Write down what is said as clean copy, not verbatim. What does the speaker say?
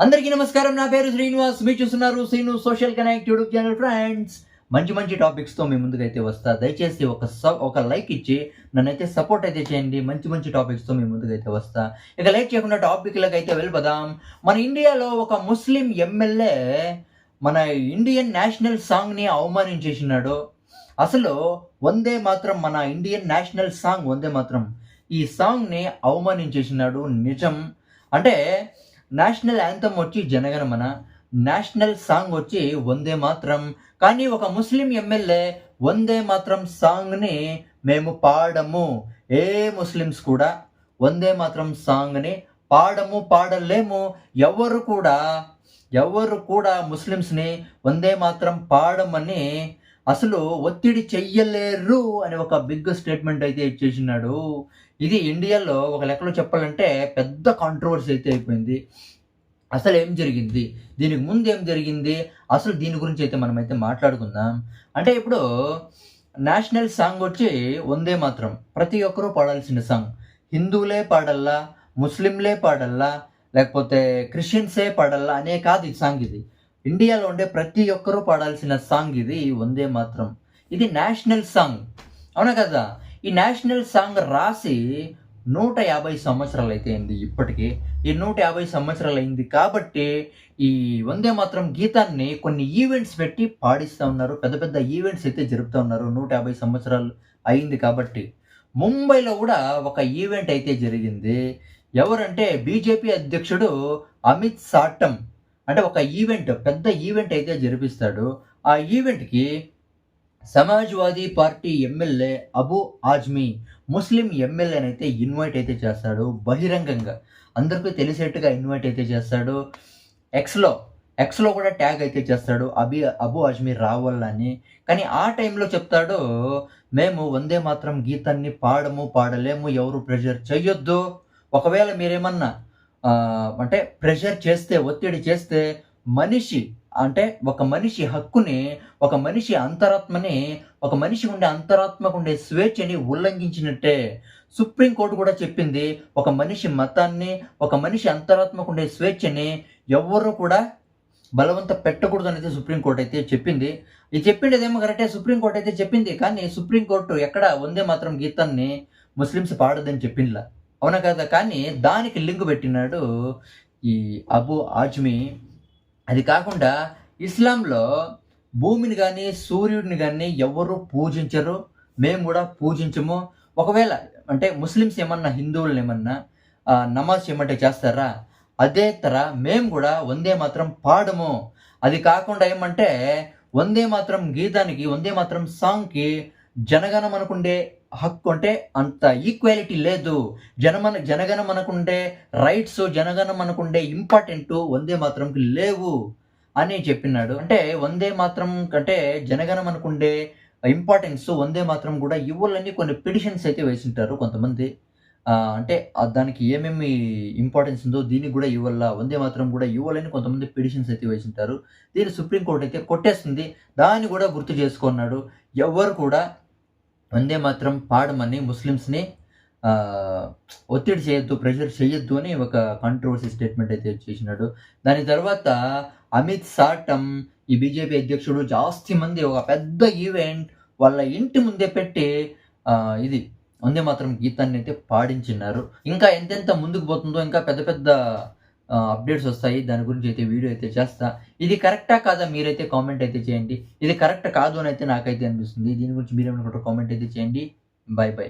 అందరికీ నమస్కారం. నా పేరు శ్రీనివాస్. మీరు చూస్తున్నారు Srinu social connect YouTube channel. Friends, మంచి మంచి టాపిక్స్తో మీ ముందుకైతే వస్తా. దయచేసి ఒక లైక్ ఇచ్చి నన్నైతే సపోర్ట్ అయితే చేయండి. మంచి మంచి టాపిక్స్తో మీ ముందుకైతే వస్తా. ఇక లైక్ చేయకుండా టాపిక్లకు అయితే వెళ్ళిపోదాం. మన ఇండియాలో ఒక ముస్లిం ఎమ్మెల్యే మన ఇండియన్ నేషనల్ సాంగ్ని అవమానించేసినాడు. అసలు వందే మాత్రం, మన ఇండియన్ నేషనల్ సాంగ్ వందే మాత్రం, ఈ సాంగ్ని అవమానించేసినాడు. నిజం అంటే నేషనల్ యాంథమ్ వచ్చి జనగణమన, నేషనల్ సాంగ్ వచ్చి వందే మాత్రం. కానీ ఒక ముస్లిం ఎమ్మెల్యే వందే మాత్రం సాంగ్ని మేము పాడము, ఏ ముస్లిమ్స్ కూడా వందే మాత్రం సాంగ్ని పాడలేము. ఎవరు కూడా ముస్లిమ్స్ని వందే మాత్రం పాడమని అసలు ఒత్తిడి చెయ్యలేరు అని ఒక బిగ్ స్టేట్మెంట్ అయితే ఇచ్చేసినాడు. ఇది ఇండియాలో ఒక లెక్కలో చెప్పాలంటే పెద్ద కాంట్రవర్సీ అయితే అయిపోయింది. అసలు ఏం జరిగింది, దీనికి ముందు ఏం జరిగింది, అసలు దీని గురించి అయితే మనమైతే మాట్లాడుకుందాం. అంటే ఇప్పుడు నేషనల్ సాంగ్ వచ్చి వందే మాత్రం ప్రతి ఒక్కరూ పాడాల్సిన సాంగ్. హిందువులే పాడల్లా, ముస్లింలే పాడల్లా, లేకపోతే క్రిస్టియన్సే పాడల్లా అనే కాదు ఈ సాంగ్. ఇది ఇండియాలో ఉండే ప్రతి ఒక్కరూ పాడాల్సిన సాంగ్. ఇది వందే మాత్రం, ఇది నేషనల్ సాంగ్, అవునా కదా? ఈ నేషనల్ సాంగ్ రాసి 150 సంవత్సరాలు అయితే అయింది. ఇప్పటికీ ఈ 150 సంవత్సరాలు అయింది కాబట్టి ఈ వందే మాత్రం గీతాన్ని కొన్ని ఈవెంట్స్ పెట్టి పాడిస్తూ ఉన్నారు. పెద్ద పెద్ద ఈవెంట్స్ అయితే జరుపుతూ ఉన్నారు. 150 సంవత్సరాలు అయింది కాబట్టి. ముంబైలో కూడా ఒక ఈవెంట్ అయితే జరిగింది. ఎవరంటే బీజేపీ అధ్యక్షుడు అమిత్ సాటం అంటే ఒక ఈవెంట్, పెద్ద ఈవెంట్ అయితే జరిపిస్తాడు. ఆ ఈవెంట్కి Samajwadi party MLA Abu Azmi Muslim ఎమ్మెల్యేని అయితే ఇన్వైట్ అయితే చేస్తాడు. బహిరంగంగా అందరికీ తెలిసేట్టుగా ఇన్వైట్ అయితే చేస్తాడు. ఎక్స్లో కూడా ట్యాగ్ అయితే చేస్తాడు అబు ఆజ్మీ రావాలని. కానీ ఆ టైంలో చెప్తాడు, మేము వందే మాత్రం గీతాన్ని పాడలేము, ఎవరు ప్రెషర్ చేయొద్దు. ఒకవేళ మీరేమన్నా అంటే ప్రెషర్ చేస్తే, ఒత్తిడి చేస్తే ఒక మనిషి హక్కుని, ఒక మనిషి అంతరాత్మని, ఒక మనిషి ఉండే అంతరాత్మకు ఉండే స్వేచ్ఛని ఉల్లంఘించినట్టే. సుప్రీంకోర్టు కూడా చెప్పింది, ఒక మనిషి మతాన్ని, ఒక మనిషి అంతరాత్మకు ఉండే స్వేచ్ఛని ఎవ్వరూ కూడా బలవంత పెట్టకూడదు అనేది సుప్రీంకోర్టు అయితే చెప్పింది. ఇది చెప్పిండేదేమో కరెక్టే, సుప్రీంకోర్టు అయితే చెప్పింది. కానీ సుప్రీంకోర్టు ఎక్కడ వందే మాత్రం గీతాన్ని ముస్లిమ్స్ పాడదని చెప్పిందిలా, అవునా కదా? కానీ దానికి లింక్ పెట్టినాడు ఈ అబు ఆజ్మీ. అది కాకుండా ఇస్లాంలో భూమిని కానీ సూర్యుడిని కానీ ఎవరు పూజించరు, మేము కూడా పూజించము. ఒకవేళ అంటే ముస్లిమ్స్ ఏమన్నా హిందువులను ఏమన్నా నమాజ్ చేయమంటే చేస్తారా? అదే తర మేము కూడా వందే మాత్రం పాడము. అది కాకుండా ఏమంటే వందే మాత్రం గీతానికి, వందే మాత్రం సాంగ్కి జనగణమనకుండే హక్కు అంటే అంత ఈక్వాలిటీ లేదు. జనగణమనకుండే రైట్స్, జనగణమనకుండే ఇంపార్టెంట్ వందే మాత్రంకి లేవు అని చెప్పినాడు. అంటే వందే మాత్రం కంటే జనగణమనకుండే ఇంపార్టెన్స్ వందే మాత్రం కూడా ఇవ్వాలని కొన్ని పిటిషన్స్ అయితే వేసింటారు కొంతమంది. అంటే దానికి ఏమేమి ఇంపార్టెన్స్ ఉందో దీనికి కూడా ఇవ్వాల, వందే మాత్రం కూడా ఇవ్వాలని కొంతమంది పిటిషన్స్ అయితే వేసింటారు. దీన్ని సుప్రీంకోర్టు అయితే కొట్టేస్తుంది. దాన్ని కూడా గుర్తు చేసుకున్నాడు. ఎవరు కూడా వందే మాత్రం పాడమని ముస్లిమ్స్ని ఒత్తిడి చేయొద్దు, ప్రెషర్ చేయొద్దు అని ఒక కాంట్రవర్సీ స్టేట్మెంట్ అయితే చేసినాడు. దాని తర్వాత అమిత్ సాటం, ఈ బీజేపీ అధ్యక్షుడు, జాస్తి మంది ఒక పెద్ద ఈవెంట్ వాళ్ళ ఇంటి ముందే పెట్టి ఇది వందే మాత్రం గీతాన్ని అయితే పాడించినారు. ఇంకా ఎంతెంత ముందుకు పోతుందో ఇంకా పెద్ద పెద్ద అప్డేట్స్ వస్తాయి. దాని గురించి అయితే వీడియో అయితే చేస్తా. ఇది కరెక్టా కాదా మీరైతే కామెంట్ అయితే చేయండి. ఇది కరెక్ట్ కాదు అని అయితే నాకైతే అనిపిస్తుంది. దీని గురించి మీరేమనుకుంటారో కామెంట్ అయితే చేయండి. బై.